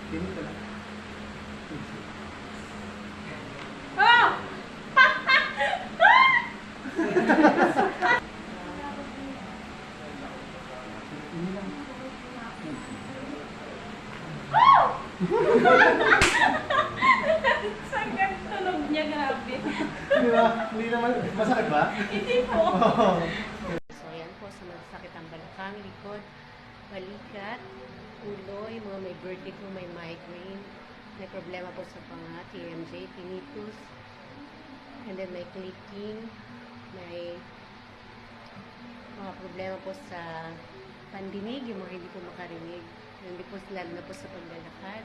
Ganito lang. Oh! Ini lang. Sagad tunog niya, grabe. Di ba? Hindi naman, masakit ba? Hindi po. Oo. So, yan po sa masakit ang balakang, likod, balikat, ulo, yung mga may vertigo, may migraine, may problema po sa panga, TMJ, tinnitus, and then may clicking, may mga problema po sa pandinig, yung mga hindi po makarinig, hindi po lalo na po sa paglalakad.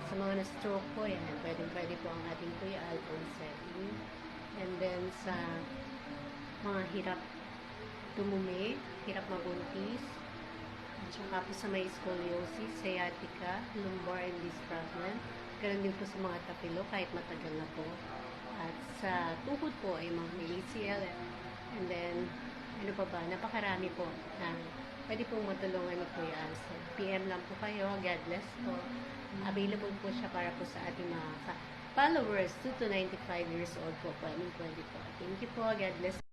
Sa mga na-stroke po, yan, pwede po ang ating Kuya Alphonse setting. And then sa mga hirap tumumi, hirap mabuntis, at saka po sa may scoliosis, sciatica, lumbar and disc problem. Ganun din po sa mga tapilo kahit matagal na po. At sa tuhod po ay mga may ACL. And then, ano pa ba, napakarami po na pwede pong matulungan ni Kuya Alson. PM lang po kayo, God bless po. Available po siya para po sa ating mga followers, 2 to 95 years old po, 2024. Thank you po, God bless.